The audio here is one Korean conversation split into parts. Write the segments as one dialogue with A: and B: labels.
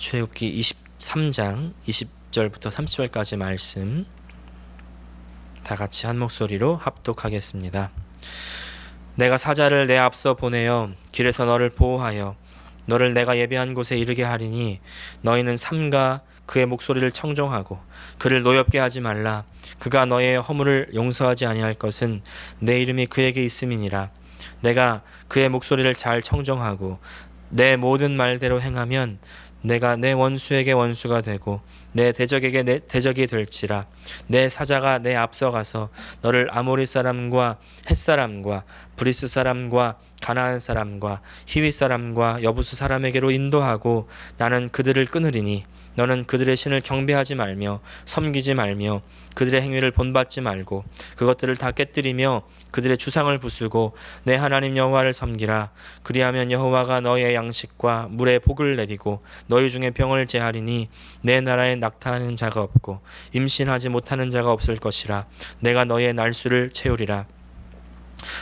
A: 출애굽기 23장 20절부터 30절까지 말씀 다 같이 한 목소리로 합독하겠습니다. 내가 사자를 내 앞서 보내어 길에서 너를 보호하여 너를 내가 예비한 곳에 이르게 하리니 너희는 삼가 그의 목소리를 청종하고 그를 노엽게 하지 말라. 그가 너의 허물을 용서하지 아니할 것은 내 이름이 그에게 있음이니라. 내가 그의 목소리를 잘 청종하고 내 모든 말대로 행하면 내가 내 원수에게 원수가 되고 내 대적에게 내 대적이 될지라. 내 사자가 내 앞서 가서 너를 아모리 사람과 헷 사람과 브리스 사람과 가나안 사람과 히위 사람과 여부수 사람에게로 인도하고 나는 그들을 끊으리니 너는 그들의 신을 경배하지 말며 섬기지 말며 그들의 행위를 본받지 말고 그것들을 다 깨뜨리며 그들의 주상을 부수고 내 하나님 여호와를 섬기라. 그리하면 여호와가 너의 양식과 물에 복을 내리고 너희 중에 병을 제하리니 내 나라에 낙타하는 자가 없고 임신하지 못하는 자가 없을 것이라. 내가 너의 날수를 채우리라.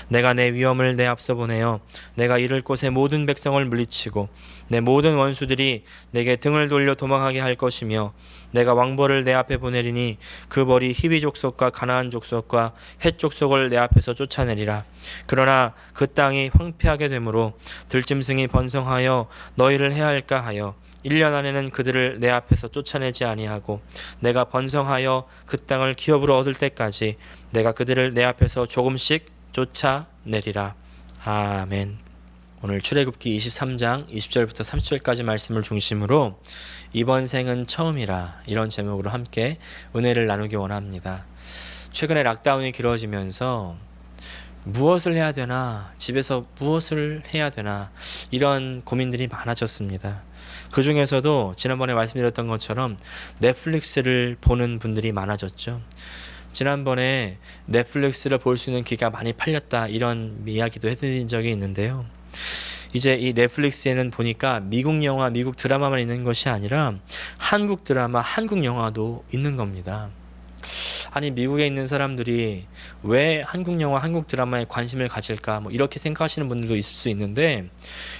A: 내가 내 위엄을 내 앞서 보내어 내가 이를 곳의 모든 백성을 물리치고 내 모든 원수들이 내게 등을 돌려 도망하게 할 것이며 내가 왕벌을 내 앞에 보내리니 그 벌이 히위 족속과 가나안 족속과 헷 족속을 내 앞에서 쫓아내리라. 그러나 그 땅이 황폐하게 되므로 들짐승이 번성하여 너희를 해할까 하여 1년 안에는 그들을 내 앞에서 쫓아내지 아니하고 내가 번성하여 그 땅을 기업으로 얻을 때까지 내가 그들을 내 앞에서 조금씩 쫓아내리라. 아멘. 오늘 출애굽기 23장 20절부터 30절까지 말씀을 중심으로 이번 생은 처음이라 이런 제목으로 함께 은혜를 나누기 원합니다. 최근에 락다운이 길어지면서 무엇을 해야 되나, 집에서 무엇을 해야 되나 이런 고민들이 많아졌습니다. 그 중에서도 지난번에 말씀드렸던 것처럼 넷플릭스를 보는 분들이 많아졌죠. 지난번에 넷플릭스를 볼 수 있는 기가 많이 팔렸다 이런 이야기도 해드린 적이 있는데요. 이제 이 넷플릭스에는 보니까 미국 영화, 미국 드라마만 있는 것이 아니라 한국 드라마, 한국 영화도 있는 겁니다. 아니 미국에 있는 사람들이 왜 한국 영화, 한국 드라마에 관심을 가질까 이렇게 생각하시는 분들도 있을 수 있는데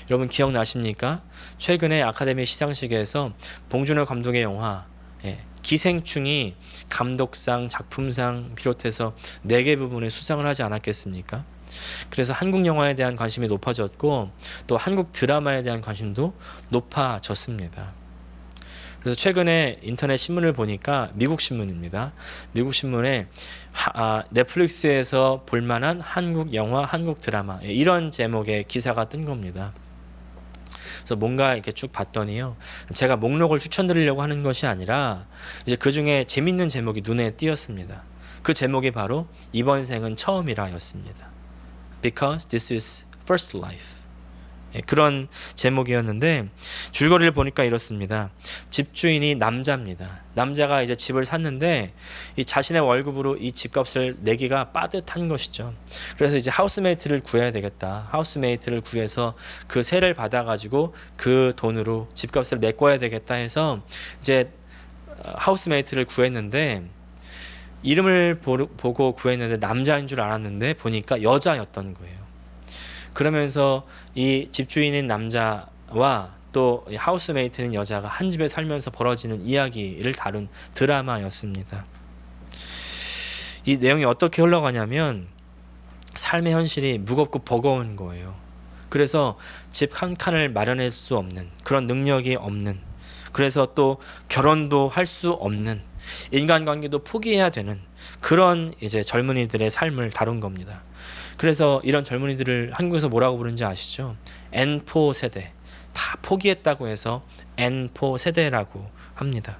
A: 여러분 기억나십니까? 최근에 아카데미 시상식에서 봉준호 감독의 영화 기생충이 감독상, 작품상 비롯해서 4개 부분에 수상을 하지 않았겠습니까? 그래서 한국 영화에 대한 관심이 높아졌고 또 한국 드라마에 대한 관심도 높아졌습니다. 그래서 최근에 인터넷 신문을 보니까 미국 신문입니다. 미국 신문에 넷플릭스에서 볼만한 한국 영화, 한국 드라마 이런 제목의 기사가 뜬 겁니다. 그래서 뭔가 이렇게 쭉 봤더니요, 제가 목록을 추천드리려고 하는 것이 아니라 이제 그 중에 재밌는 제목이 눈에 띄었습니다. 그 제목이 바로 이번 생은 처음이라였습니다. Because this is first life. 그런 제목이었는데 줄거리를 보니까 이렇습니다. 집주인이 남자입니다. 남자가 이제 집을 샀는데 이 자신의 월급으로 이 집값을 내기가 빠듯한 것이죠. 그래서 이제 하우스메이트를 구해야 되겠다. 하우스메이트를 구해서 그 세를 받아가지고 그 돈으로 집값을 메꿔야 되겠다 해서 이제 하우스메이트를 구했는데 이름을 보고 구했는데 남자인 줄 알았는데 보니까 여자였던 거예요. 그러면서 이 집주인인 남자와 또 하우스메이트는 여자가 한 집에 살면서 벌어지는 이야기를 다룬 드라마였습니다. 이 내용이 어떻게 흘러가냐면 삶의 현실이 무겁고 버거운 거예요. 그래서 집 한 칸을 마련할 수 없는 그런 능력이 없는, 그래서 또 결혼도 할 수 없는, 인간관계도 포기해야 되는 그런 이제 젊은이들의 삶을 다룬 겁니다. 그래서 이런 젊은이들을 한국에서 뭐라고 부르는지 아시죠? N4 세대. 다 포기했다고 해서 N4 세대라고 합니다.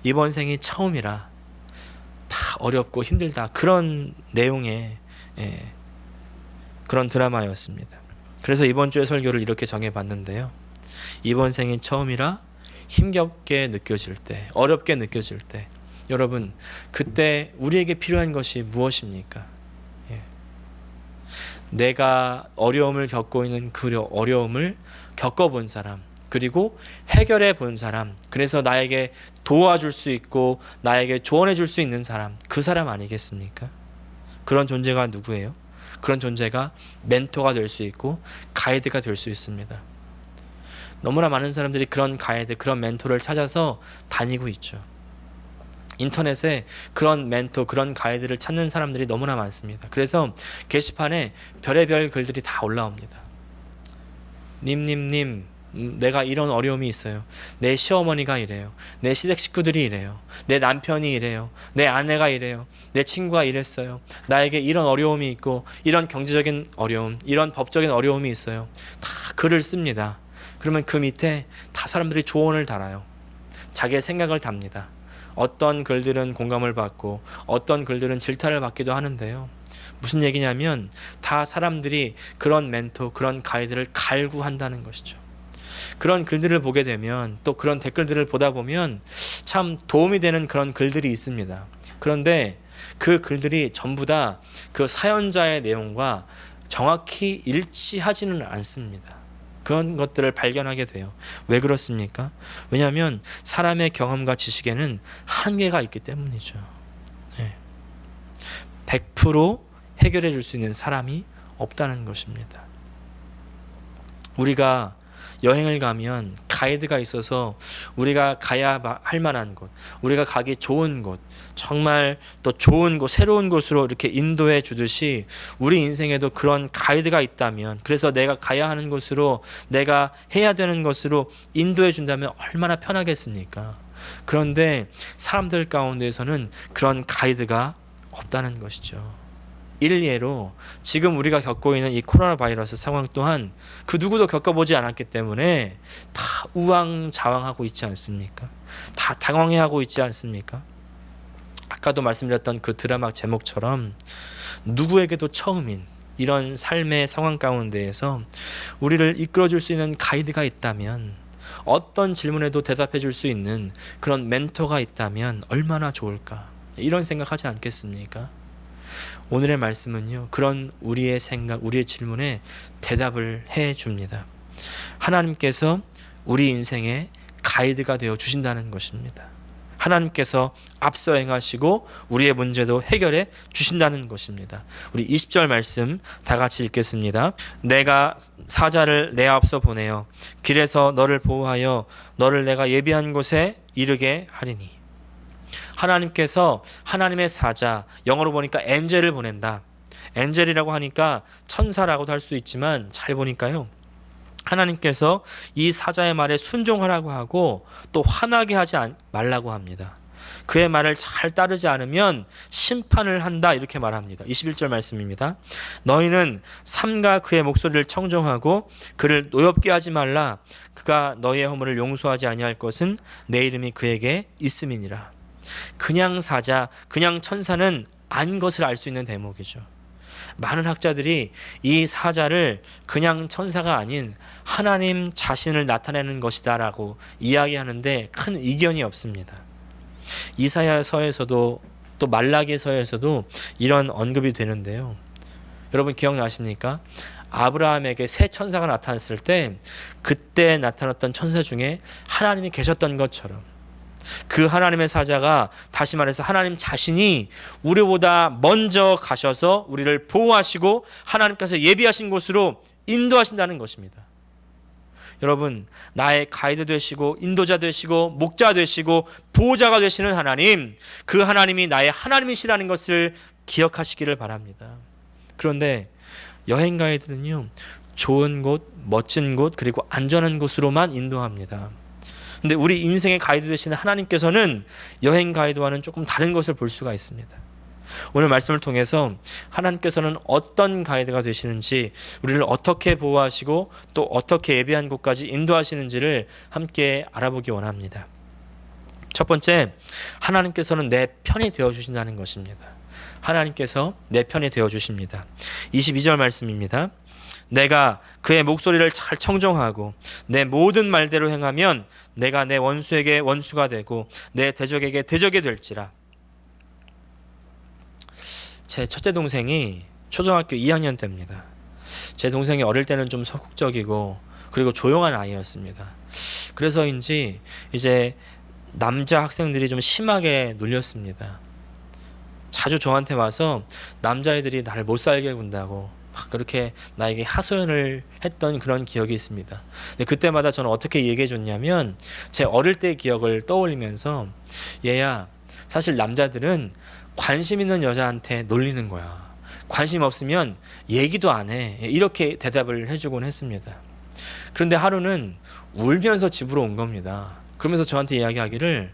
A: 이번 생이 처음이라 다 어렵고 힘들다. 그런 내용의 그런 드라마였습니다. 그래서 이번 주의 설교를 이렇게 정해봤는데요. 이번 생이 처음이라 힘겹게 느껴질 때, 어렵게 느껴질 때, 여러분 그때 우리에게 필요한 것이 무엇입니까? 내가 어려움을 겪고 있는 그 어려움을 겪어본 사람, 그리고 해결해 본 사람, 그래서 나에게 도와줄 수 있고 나에게 조언해 줄 수 있는 사람, 그 사람 아니겠습니까? 그런 존재가 누구예요? 그런 존재가 멘토가 될 수 있고 가이드가 될 수 있습니다. 너무나 많은 사람들이 그런 가이드, 그런 멘토를 찾아서 다니고 있죠. 인터넷에 그런 멘토, 그런 가이드를 찾는 사람들이 너무나 많습니다. 그래서 게시판에 별의별 글들이 다 올라옵니다. 님님님, 내가 이런 어려움이 있어요. 내 시어머니가 이래요. 내 시댁 식구들이 이래요. 내 남편이 이래요. 내 아내가 이래요. 내 친구가 이랬어요. 나에게 이런 어려움이 있고, 이런 경제적인 어려움, 이런 법적인 어려움이 있어요. 다 글을 씁니다. 그러면 그 밑에 다 사람들이 조언을 달아요. 자기의 생각을 답니다. 어떤 글들은 공감을 받고 어떤 글들은 질타를 받기도 하는데요. 무슨 얘기냐면 다 사람들이 그런 멘토, 그런 가이드를 갈구한다는 것이죠. 그런 글들을 보게 되면, 또 그런 댓글들을 보다 보면 참 도움이 되는 그런 글들이 있습니다. 그런데 그 글들이 전부 다 그 사연자의 내용과 정확히 일치하지는 않습니다. 그런 것들을 발견하게 돼요. 왜 그렇습니까? 왜냐하면 사람의 경험과 지식에는 한계가 있기 때문이죠. 100% 해결해 줄 수 있는 사람이 없다는 것입니다. 우리가 여행을 가면 가이드가 있어서 우리가 가야 할 만한 곳, 우리가 가기 좋은 곳, 정말 또 좋은 곳, 새로운 곳으로 이렇게 인도해 주듯이 우리 인생에도 그런 가이드가 있다면, 그래서 내가 가야 하는 곳으로, 내가 해야 되는 것으로 인도해 준다면 얼마나 편하겠습니까? 그런데 사람들 가운데에서는 그런 가이드가 없다는 것이죠. 일례로 지금 우리가 겪고 있는 이 코로나 바이러스 상황 또한 그 누구도 겪어보지 않았기 때문에 다 우왕좌왕하고 있지 않습니까? 다 당황해하고 있지 않습니까? 아까도 말씀드렸던 그 드라마 제목처럼 누구에게도 처음인 이런 삶의 상황 가운데에서 우리를 이끌어줄 수 있는 가이드가 있다면, 어떤 질문에도 대답해 줄 수 있는 그런 멘토가 있다면 얼마나 좋을까, 이런 생각하지 않겠습니까? 오늘의 말씀은요, 그런 우리의 생각, 우리의 질문에 대답을 해 줍니다. 하나님께서 우리 인생의 가이드가 되어 주신다는 것입니다. 하나님께서 앞서 행하시고 우리의 문제도 해결해 주신다는 것입니다. 우리 20절 말씀 다 같이 읽겠습니다. 내가 사자를 내 앞서 보내어 길에서 너를 보호하여 너를 내가 예비한 곳에 이르게 하리니. 하나님께서 하나님의 사자, 영어로 보니까 엔젤을 보낸다. 엔젤이라고 하니까 천사라고도 할 수 있지만 잘 보니까요, 하나님께서 이 사자의 말에 순종하라고 하고 또 화나게 하지 말라고 합니다. 그의 말을 잘 따르지 않으면 심판을 한다, 이렇게 말합니다. 21절 말씀입니다. 너희는 삼가 그의 목소리를 청정하고 그를 노엽게 하지 말라. 그가 너희의 허물을 용서하지 아니할 것은 내 이름이 그에게 있음이니라. 그냥 사자, 그냥 천사는 아닌 것을 알 수 있는 대목이죠. 많은 학자들이 이 사자를 그냥 천사가 아닌 하나님 자신을 나타내는 것이다 라고 이야기하는데 큰 이견이 없습니다. 이사야서에서도 또 말라기서에서도 이런 언급이 되는데요. 여러분 기억나십니까? 아브라함에게 새 천사가 나타났을 때 그때 나타났던 천사 중에 하나님이 계셨던 것처럼 그 하나님의 사자가, 다시 말해서 하나님 자신이 우리보다 먼저 가셔서 우리를 보호하시고 하나님께서 예비하신 곳으로 인도하신다는 것입니다. 여러분, 나의 가이드 되시고 인도자 되시고 목자 되시고 보호자가 되시는 하나님, 그 하나님이 나의 하나님이시라는 것을 기억하시기를 바랍니다. 그런데 여행 가이드는요, 좋은 곳, 멋진 곳, 그리고 안전한 곳으로만 인도합니다. 근데 우리 인생의 가이드 되시는 하나님께서는 여행 가이드와는 조금 다른 것을 볼 수가 있습니다. 오늘 말씀을 통해서 하나님께서는 어떤 가이드가 되시는지, 우리를 어떻게 보호하시고 또 어떻게 예비한 곳까지 인도하시는지를 함께 알아보기 원합니다. 첫 번째, 하나님께서는 내 편이 되어주신다는 것입니다. 하나님께서 내 편이 되어주십니다. 22절 말씀입니다. 내가 그의 목소리를 잘 청정하고 내 모든 말대로 행하면 내가 내 원수에게 원수가 되고 내 대적에게 대적이 될지라. 제 첫째 동생이 초등학교 2학년 때입니다. 제 동생이 어릴 때는 좀 적극적이고 그리고 조용한 아이였습니다. 그래서인지 이제 남자 학생들이 좀 심하게 놀렸습니다. 자주 저한테 와서 남자애들이 나를 못 살게 군다고, 막 그렇게 나에게 하소연을 했던 그런 기억이 있습니다. 근데 그때마다 저는 어떻게 얘기해 줬냐면 제 어릴 때 기억을 떠올리면서 얘야, 사실 남자들은 관심 있는 여자한테 놀리는 거야. 관심 없으면 얘기도 안 해. 이렇게 대답을 해주곤 했습니다. 그런데 하루는 울면서 집으로 온 겁니다. 그러면서 저한테 이야기하기를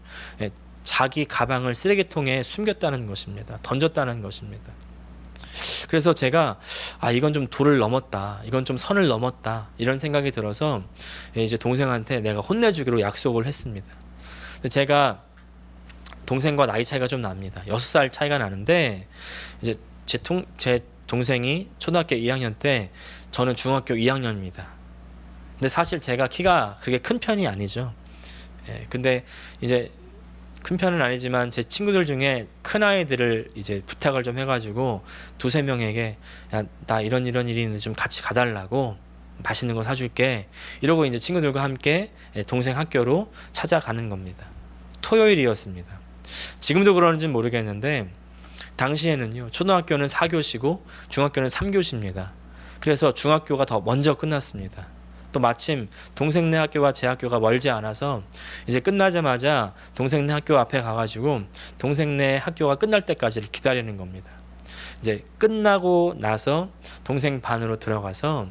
A: 자기 가방을 쓰레기통에 숨겼다는 것입니다. 던졌다는 것입니다. 그래서 제가 이건 좀 도를 넘었다, 이건 좀 선을 넘었다, 이런 생각이 들어서 이제 동생한테 내가 혼내주기로 약속을 했습니다. 근데 제가 동생과 나이 차이가 좀 납니다. 6살 차이가 나는데 이제 제 동생이 초등학교 2학년 때 저는 중학교 2학년입니다. 근데 사실 제가 키가 그렇게 큰 편이 아니죠. 근데 이제 큰 편은 아니지만 제 친구들 중에 큰 아이들을 이제 부탁을 좀 해가지고 두세 명에게 야, 나 이런 일이 있는데 좀 같이 가달라고, 맛있는 거 사줄게, 이러고 이제 친구들과 함께 동생 학교로 찾아가는 겁니다. 토요일이었습니다. 지금도 그러는지는 모르겠는데 당시에는요, 초등학교는 4교시고 중학교는 3교시입니다. 그래서 중학교가 더 먼저 끝났습니다. 또 마침 동생네 학교와 제 학교가 멀지 않아서 이제 끝나자마자 동생네 학교 앞에 가가지고 동생네 학교가 끝날 때까지 기다리는 겁니다. 이제 끝나고 나서 동생 반으로 들어가서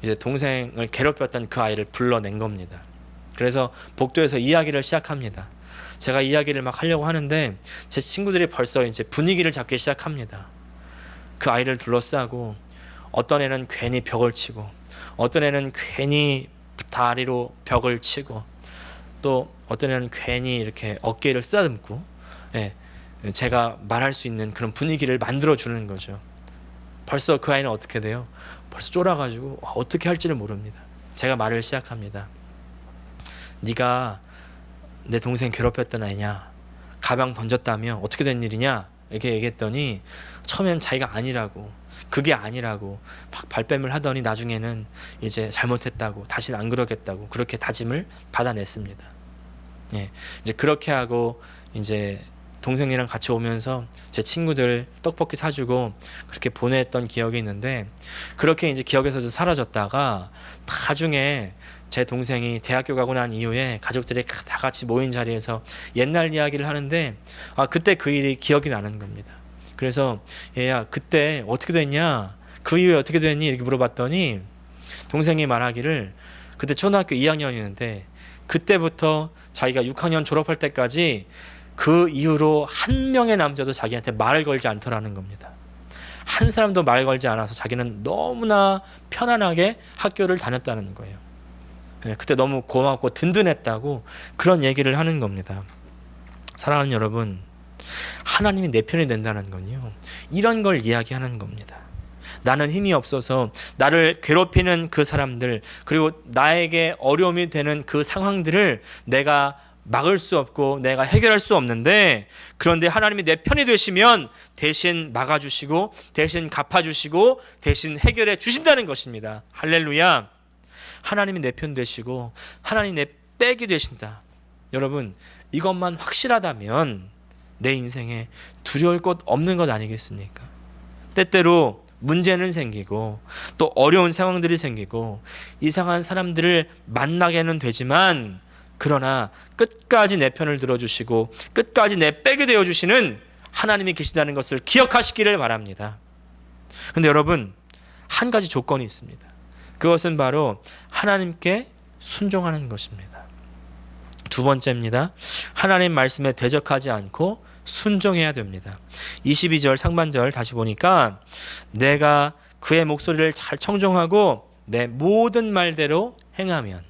A: 이제 동생을 괴롭혔던 그 아이를 불러낸 겁니다. 그래서 복도에서 이야기를 시작합니다. 제가 이야기를 막 하려고 하는데 제 친구들이 벌써 이제 분위기를 잡기 시작합니다. 그 아이를 둘러싸고 어떤 애는 괜히 벽을 치고, 어떤 애는 괜히 다리로 벽을 치고, 또 어떤 애는 괜히 이렇게 어깨를 쓰다듬고, 제가 말할 수 있는 그런 분위기를 만들어 주는 거죠. 벌써 그 아이는 어떻게 돼요? 벌써 쫄아가지고 어떻게 할지를 모릅니다. 제가 말을 시작합니다. 네가 내 동생 괴롭혔던 아이냐? 가방 던졌다며? 어떻게 된 일이냐? 이렇게 얘기했더니 처음엔 자기가 아니라고, 그게 아니라고 막 발뺌을 하더니 나중에는 이제 잘못했다고, 다시는 안 그러겠다고 그렇게 다짐을 받아냈습니다. 이제 그렇게 하고 이제 동생이랑 같이 오면서 제 친구들 떡볶이 사주고 그렇게 보냈던 기억이 있는데, 그렇게 이제 기억에서 좀 사라졌다가 나중에 제 동생이 대학교 가고 난 이후에 가족들이 다 같이 모인 자리에서 옛날 이야기를 하는데 그때 그 일이 기억이 나는 겁니다. 그래서 얘야, 그때 어떻게 됐냐, 그 이후에 어떻게 됐니, 이렇게 물어봤더니 동생이 말하기를 그때 초등학교 2학년이었는데 그때부터 자기가 6학년 졸업할 때까지 그 이후로 한 명의 남자도 자기한테 말을 걸지 않더라는 겁니다. 한 사람도 말 걸지 않아서 자기는 너무나 편안하게 학교를 다녔다는 거예요. 그때 너무 고맙고 든든했다고 그런 얘기를 하는 겁니다. 사랑하는 여러분, 하나님이 내 편이 된다는 건요, 이런 걸 이야기하는 겁니다. 나는 힘이 없어서 나를 괴롭히는 그 사람들, 그리고 나에게 어려움이 되는 그 상황들을 내가 막을 수 없고 내가 해결할 수 없는데, 그런데 하나님이 내 편이 되시면 대신 막아주시고 대신 갚아주시고 대신 해결해 주신다는 것입니다. 할렐루야. 하나님이 내 편 되시고 하나님 내 백이 되신다. 여러분, 이것만 확실하다면 내 인생에 두려울 것 없는 것 아니겠습니까? 때때로 문제는 생기고 또 어려운 상황들이 생기고 이상한 사람들을 만나게는 되지만, 그러나 끝까지 내 편을 들어주시고 끝까지 내 백이 되어주시는 하나님이 계시다는 것을 기억하시기를 바랍니다. 그런데 여러분, 한 가지 조건이 있습니다. 그것은 바로 하나님께 순종하는 것입니다. 두 번째입니다. 하나님 말씀에 대적하지 않고 순종해야 됩니다. 22절 상반절 다시 보니까 내가 그의 목소리를 잘 청종하고 내 모든 말대로 행하면,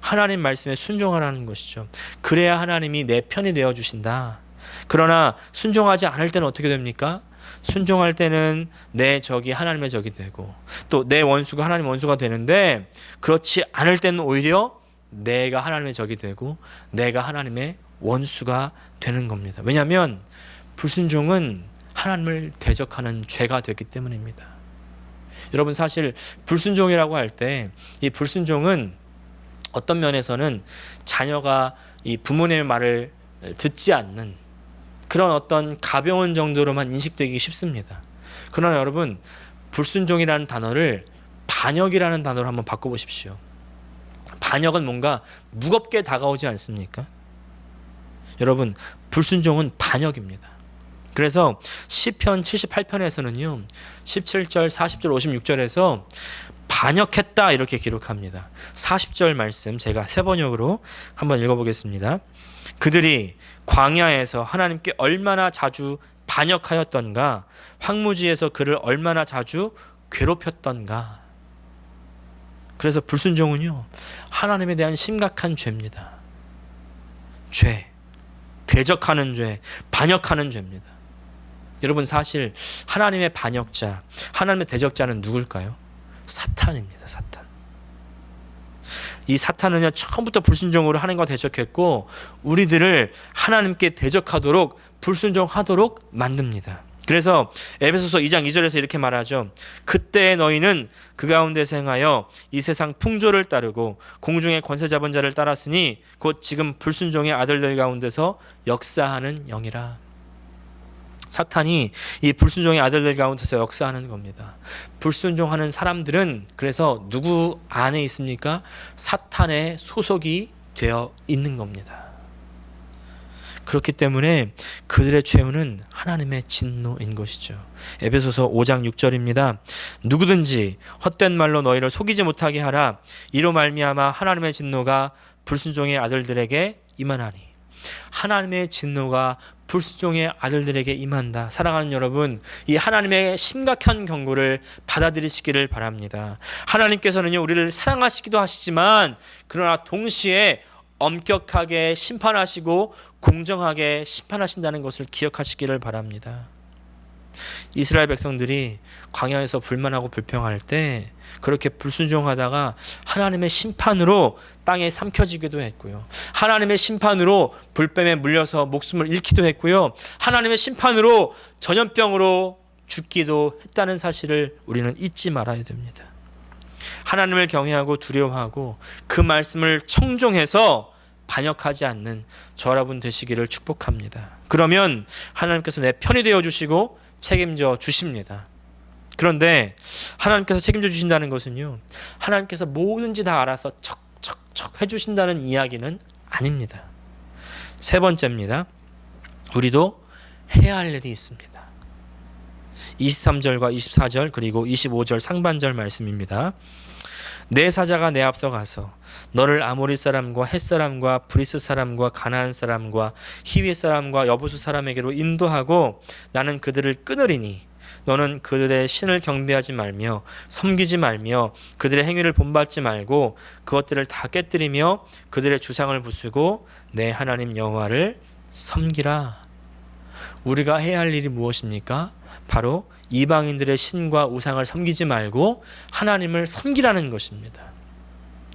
A: 하나님 말씀에 순종하라는 것이죠. 그래야 하나님이 내 편이 되어주신다. 그러나 순종하지 않을 때는 어떻게 됩니까? 순종할 때는 내 적이 하나님의 적이 되고 또 내 원수가 하나님 원수가 되는데, 그렇지 않을 때는 오히려 내가 하나님의 적이 되고 내가 하나님의 원수가 되는 겁니다. 왜냐하면 불순종은 하나님을 대적하는 죄가 되기 때문입니다. 여러분, 사실 불순종이라고 할 때 이 불순종은 어떤 면에서는 자녀가 이 부모님의 말을 듣지 않는 그런 어떤 가벼운 정도로만 인식되기 쉽습니다. 그러나 여러분, 불순종이라는 단어를 반역이라는 단어로 한번 바꿔보십시오. 반역은 뭔가 무겁게 다가오지 않습니까? 여러분, 불순종은 반역입니다. 그래서 시편 78편에서는요 17절, 40절, 56절에서 반역했다 이렇게 기록합니다. 40절 말씀 제가 세 번역으로 한번 읽어보겠습니다. 그들이 광야에서 하나님께 얼마나 자주 반역하였던가, 황무지에서 그를 얼마나 자주 괴롭혔던가. 그래서 불순종은요 하나님에 대한 심각한 죄입니다. 죄, 대적하는 죄, 반역하는 죄입니다. 여러분, 사실 하나님의 반역자, 하나님의 대적자는 누굴까요? 사탄입니다. 사탄. 이 사탄은요 처음부터 불순종으로 하나님과 대적했고 우리들을 하나님께 대적하도록 불순종하도록 만듭니다. 그래서 에베소서 2장 2절에서 이렇게 말하죠. 그때 너희는 그 가운데서 행하여 이 세상 풍조를 따르고 공중의 권세 잡은 자를 따랐으니 곧 지금 불순종의 아들들 가운데서 역사하는 영이라. 사탄이 이 불순종의 아들들 가운데서 역사하는 겁니다. 불순종하는 사람들은 그래서 누구 안에 있습니까? 사탄의 소속이 되어 있는 겁니다. 그렇기 때문에 그들의 최후는 하나님의 진노인 것이죠. 에베소서 5장 6절입니다. 누구든지 헛된 말로 너희를 속이지 못하게 하라. 이로 말미암아 하나님의 진노가 불순종의 아들들에게 임하나니. 하나님의 진노가 불순종의 아들들에게 임한다. 사랑하는 여러분, 이 하나님의 심각한 경고를 받아들이시기를 바랍니다. 하나님께서는요 우리를 사랑하시기도 하시지만 그러나 동시에 엄격하게 심판하시고 공정하게 심판하신다는 것을 기억하시기를 바랍니다. 이스라엘 백성들이 광야에서 불만하고 불평할 때 그렇게 불순종하다가 하나님의 심판으로 땅에 삼켜지기도 했고요. 하나님의 심판으로 불뱀에 물려서 목숨을 잃기도 했고요. 하나님의 심판으로 전염병으로 죽기도 했다는 사실을 우리는 잊지 말아야 됩니다. 하나님을 경외하고 두려워하고 그 말씀을 청종해서 반역하지 않는 저 여러분 되시기를 축복합니다. 그러면 하나님께서 내 편이 되어 주시고 책임져 주십니다. 그런데 하나님께서 책임져 주신다는 것은요 하나님께서 뭐든지 다 알아서 척척척 해주신다는 이야기는 아닙니다. 세 번째입니다. 우리도 해야 할 일이 있습니다. 23절과 24절 그리고 25절 상반절 말씀입니다. 내 사자가 내 앞서 가서 너를 아모리 사람과 헷 사람과 브리스 사람과 가나안 사람과 히위 사람과 여부수 사람에게로 인도하고 나는 그들을 끊으리니 너는 그들의 신을 경배하지 말며 섬기지 말며 그들의 행위를 본받지 말고 그것들을 다 깨뜨리며 그들의 주상을 부수고 내 하나님 여호와를 섬기라. 우리가 해야 할 일이 무엇입니까? 바로 이방인들의 신과 우상을 섬기지 말고 하나님을 섬기라는 것입니다.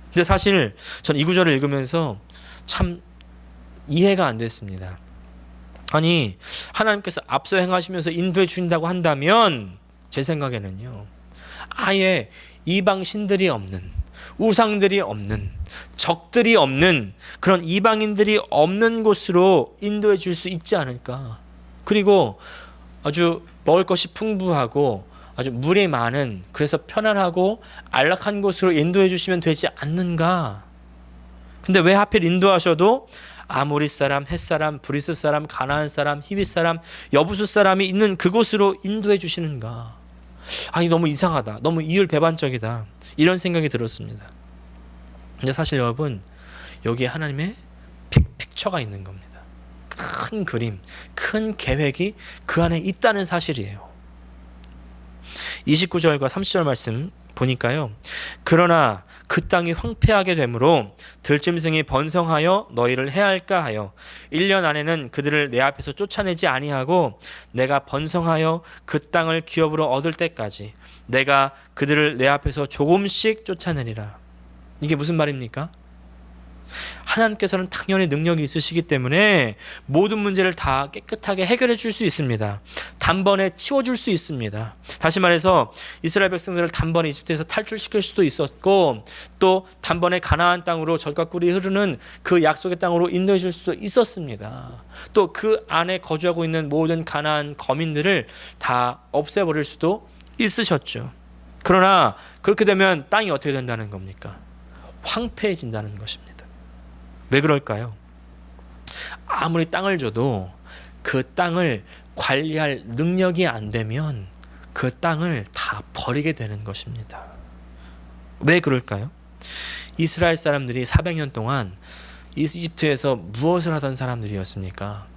A: 근데 사실 전 이 구절을 읽으면서 참 이해가 안 됐습니다. 아니 하나님께서 앞서 행하시면서 인도해 주신다고 한다면 제 생각에는요 아예 이방 신들이 없는, 우상들이 없는, 적들이 없는 그런 이방인들이 없는 곳으로 인도해 줄 수 있지 않을까. 그리고 아주 먹을 것이 풍부하고 아주 물이 많은, 그래서 편안하고 안락한 곳으로 인도해 주시면 되지 않는가. 근데 왜 하필 인도하셔도 아모리 사람, 헷 사람, 브리스 사람, 가나안 사람, 히윗 사람, 여부수 사람이 있는 그곳으로 인도해 주시는가. 아니 너무 이상하다, 너무 이율배반적이다, 이런 생각이 들었습니다. 근데 사실 여러분 여기에 하나님의 픽처가 있는 겁니다. 큰 그림, 큰 계획이 그 안에 있다는 사실이에요. 29절과 30절 말씀 보니까요. 그러나 그 땅이 황폐하게 되므로 들짐승이 번성하여 너희를 해할까 하여 1년 안에는 그들을 내 앞에서 쫓아내지 아니하고 내가 번성하여 그 땅을 기업으로 얻을 때까지 내가 그들을 내 앞에서 조금씩 쫓아내리라. 이게 무슨 말입니까? 하나님께서는 당연히 능력이 있으시기 때문에 모든 문제를 다 깨끗하게 해결해 줄 수 있습니다. 단번에 치워줄 수 있습니다. 다시 말해서 이스라엘 백성들을 단번에 이집트에서 탈출시킬 수도 있었고 또 단번에 가나안 땅으로 젖과 꿀이 흐르는 그 약속의 땅으로 인도해 줄 수도 있었습니다. 또 그 안에 거주하고 있는 모든 가나안 거민들을 다 없애버릴 수도 있으셨죠. 그러나 그렇게 되면 땅이 어떻게 된다는 겁니까? 황폐해진다는 것입니다. 왜 그럴까요? 아무리 땅을 줘도 그 땅을 관리할 능력이 안 되면 그 땅을 다 버리게 되는 것입니다. 왜 그럴까요? 이스라엘 사람들이 400년 동안 이집트에서 무엇을 하던 사람들이었습니까?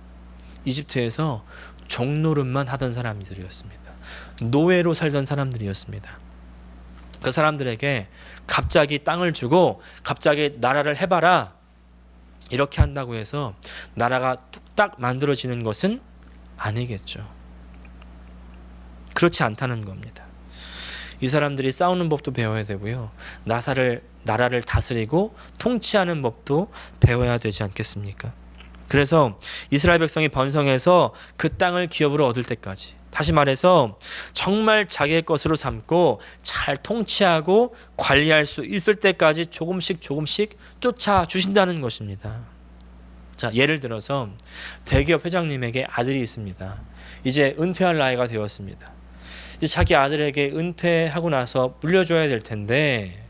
A: 이집트에서 종노릇만 하던 사람들이었습니다. 노예로 살던 사람들이었습니다. 그 사람들에게 갑자기 땅을 주고 갑자기 나라를 해봐라 이렇게 한다고 해서 나라가 뚝딱 만들어지는 것은 아니겠죠. 그렇지 않다는 겁니다. 이 사람들이 싸우는 법도 배워야 되고요. 나라를 다스리고 통치하는 법도 배워야 되지 않겠습니까? 그래서 이스라엘 백성이 번성해서 그 땅을 기업으로 얻을 때까지, 다시 말해서 정말 자기의 것으로 삼고 잘 통치하고 관리할 수 있을 때까지 조금씩 쫓아주신다는 것입니다. 자, 예를 들어서 대기업 회장님에게 아들이 있습니다. 이제 은퇴할 나이가 되었습니다. 이제 자기 아들에게 은퇴하고 나서 물려줘야 될 텐데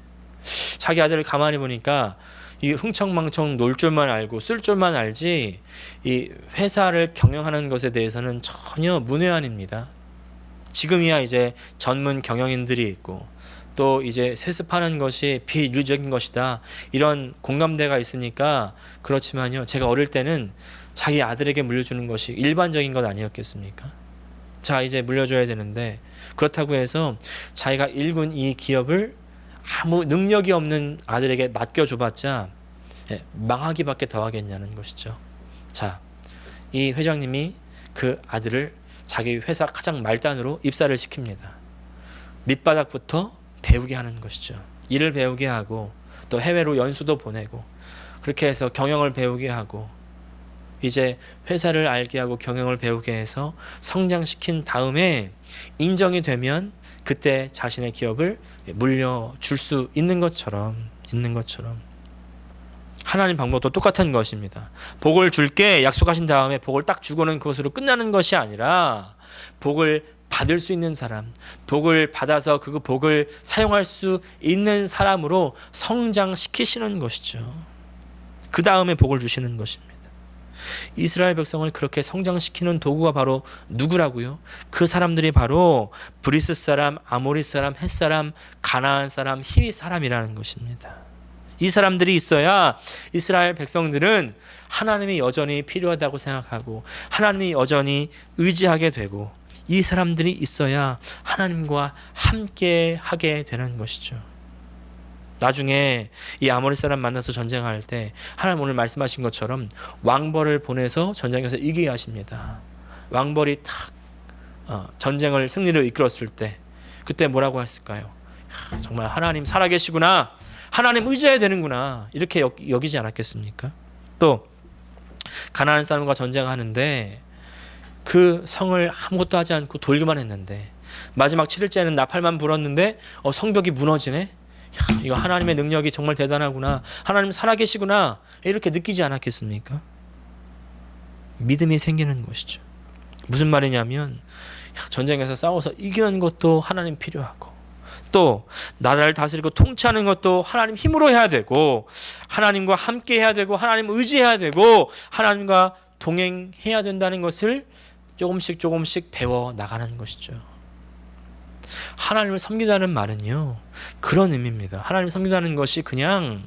A: 자기 아들을 가만히 보니까 이 흥청망청 놀 줄만 알고 쓸 줄만 알지 이 회사를 경영하는 것에 대해서는 전혀 문외한입니다. 지금이야 이제 전문 경영인들이 있고 또 이제 세습하는 것이 비윤리적인 것이다 이런 공감대가 있으니까 그렇지만요, 제가 어릴 때는 자기 아들에게 물려주는 것이 일반적인 것 아니었겠습니까? 자, 이제 물려줘야 되는데 그렇다고 해서 자기가 일군 이 기업을 아무 능력이 없는 아들에게 맡겨줘봤자 망하기밖에 더 하겠냐는 것이죠. 자, 이 회장님이 그 아들을 자기 회사 가장 말단으로 입사를 시킵니다. 밑바닥부터 배우게 하는 것이죠. 일을 배우게 하고 또 해외로 연수도 보내고 그렇게 해서 경영을 배우게 하고 이제 회사를 알게 하고 경영을 배우게 해서 성장시킨 다음에 인정이 되면 그때 자신의 기업을 물려줄 수 있는 것처럼 하나님 방법도 똑같은 것입니다. 복을 줄게 약속하신 다음에 복을 딱 주고는 그것으로 끝나는 것이 아니라 복을 받을 수 있는 사람, 복을 받아서 그 복을 사용할 수 있는 사람으로 성장시키시는 것이죠. 그 다음에 복을 주시는 것입니다. 이스라엘 백성을 그렇게 성장시키는 도구가 바로 누구라고요? 그 사람들이 바로 브리스 사람, 아모리 사람, 헷 사람, 가나안 사람, 히위 사람이라는 것입니다. 이 사람들이 있어야 이스라엘 백성들은 하나님이 여전히 필요하다고 생각하고 하나님이 여전히 의지하게 되고 이 사람들이 있어야 하나님과 함께 하게 되는 것이죠. 나중에 이 아모리 사람 만나서 전쟁할 때 하나님 오늘 말씀하신 것처럼 왕벌을 보내서 전쟁에서 이기게 하십니다. 왕벌이 탁 전쟁을 승리를 이끌었을 때 그때 뭐라고 했을까요? 정말 하나님 살아계시구나, 하나님 의지해야 되는구나 이렇게 여기지 않았겠습니까? 또 가나안 사람과 전쟁하는데 그 성을 아무것도 하지 않고 돌기만 했는데 마지막 7일째는 나팔만 불었는데 성벽이 무너지네? 야, 이거 하나님의 능력이 정말 대단하구나, 하나님 살아계시구나 이렇게 느끼지 않았겠습니까? 믿음이 생기는 것이죠. 무슨 말이냐면 전쟁에서 싸워서 이기는 것도 하나님 필요하고 또 나라를 다스리고 통치하는 것도 하나님 힘으로 해야 되고 하나님과 함께 해야 되고 하나님 의지해야 되고 하나님과 동행해야 된다는 것을 조금씩 배워 나가는 것이죠. 하나님을 섬기다는 말은요 그런 의미입니다. 하나님을 섬기다는 것이 그냥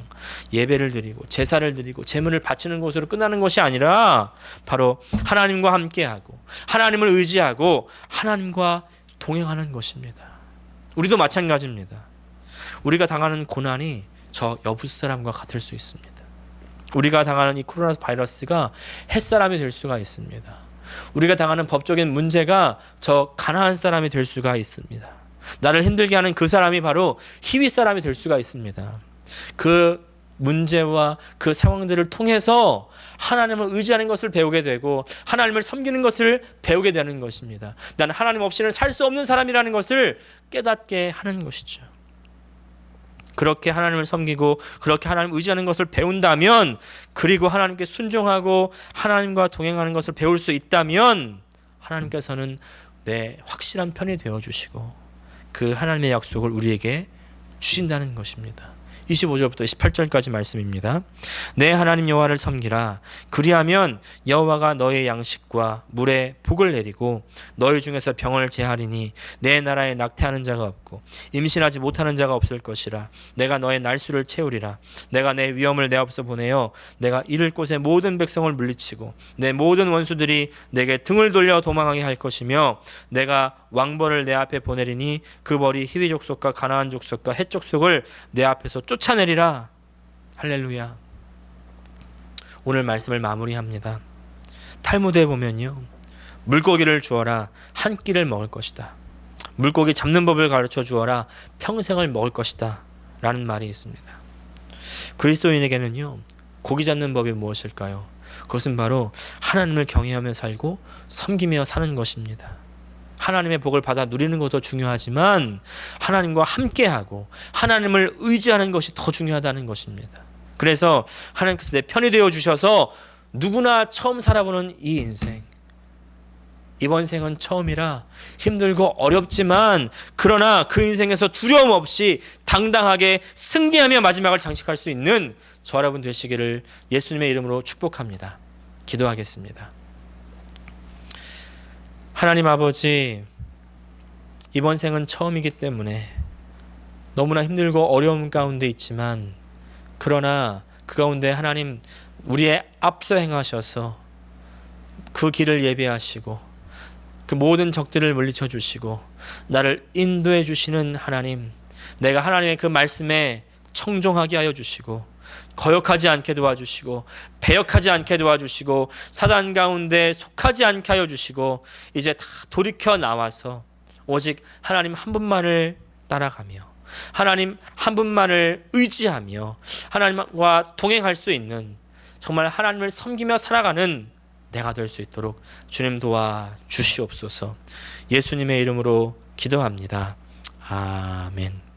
A: 예배를 드리고 제사를 드리고 제물을 바치는 것으로 끝나는 것이 아니라 바로 하나님과 함께하고 하나님을 의지하고 하나님과 동행하는 것입니다. 우리도 마찬가지입니다. 우리가 당하는 고난이 저 여부 사람과 같을 수 있습니다. 우리가 당하는 이 코로나 바이러스가 햇사람이 될 수가 있습니다. 우리가 당하는 법적인 문제가 저 가나안 사람이 될 수가 있습니다. 나를 힘들게 하는 그 사람이 바로 히위 사람이 될 수가 있습니다. 그 문제와 그 상황들을 통해서 하나님을 의지하는 것을 배우게 되고 하나님을 섬기는 것을 배우게 되는 것입니다. 나는 하나님 없이는 살 수 없는 사람이라는 것을 깨닫게 하는 것이죠. 그렇게 하나님을 섬기고 그렇게 하나님을 의지하는 것을 배운다면, 그리고 하나님께 순종하고 하나님과 동행하는 것을 배울 수 있다면 하나님께서는 내 확실한 편이 되어주시고 그 하나님의 약속을 우리에게 주신다는 것입니다. 25절부터 28절까지 말씀입니다. 내 하나님 여호와를 섬기라. 그리하면 여호와가 너의 양식과 물에 복을 내리고 너희 중에서 병을 제하리니 내 나라에 낙태하는 자가 없고 임신하지 못하는 자가 없을 것이라. 내가 너의 날수를 채우리라. 내가 내 위엄을 내 앞서 보내어 내가 이를 곳의 모든 백성을 물리치고 내 모든 원수들이 내게 등을 돌려 도망하게 할 것이며 내가 왕벌을 내 앞에 보내리니 그 벌이 히위 족속과 가나안 족속과 헷 족속을 내 앞에서 쫓아내리라. 할렐루야. 오늘 말씀을 마무리합니다. 탈무드에 보면요, 물고기를 주어라 한 끼를 먹을 것이다. 물고기 잡는 법을 가르쳐 주어라 평생을 먹을 것이다 라는 말이 있습니다. 그리스도인에게는요, 고기 잡는 법이 무엇일까요? 그것은 바로 하나님을 경외하며 살고 섬기며 사는 것입니다. 하나님의 복을 받아 누리는 것도 중요하지만 하나님과 함께하고 하나님을 의지하는 것이 더 중요하다는 것입니다. 그래서 하나님께서 내 편이 되어 주셔서 누구나 처음 살아보는 이 인생, 이번 생은 처음이라 힘들고 어렵지만 그러나 그 인생에서 두려움 없이 당당하게 승리하며 마지막을 장식할 수 있는 저 여러분 되시기를 예수님의 이름으로 축복합니다. 기도하겠습니다. 하나님 아버지, 이번 생은 처음이기 때문에 너무나 힘들고 어려움 가운데 있지만 그러나 그 가운데 하나님 우리의 앞서 행하셔서 그 길을 예비하시고 그 모든 적들을 물리쳐 주시고 나를 인도해 주시는 하나님, 내가 하나님의 그 말씀에 청종하게 하여 주시고 거역하지 않게 도와주시고 배역하지 않게 도와주시고 사단 가운데 속하지 않게 하여 주시고 이제 다 돌이켜 나와서 오직 하나님 한 분만을 따라가며 하나님 한 분만을 의지하며 하나님과 동행할 수 있는 정말 하나님을 섬기며 살아가는 내가 될 수 있도록 주님 도와 주시옵소서. 예수님의 이름으로 기도합니다. 아멘.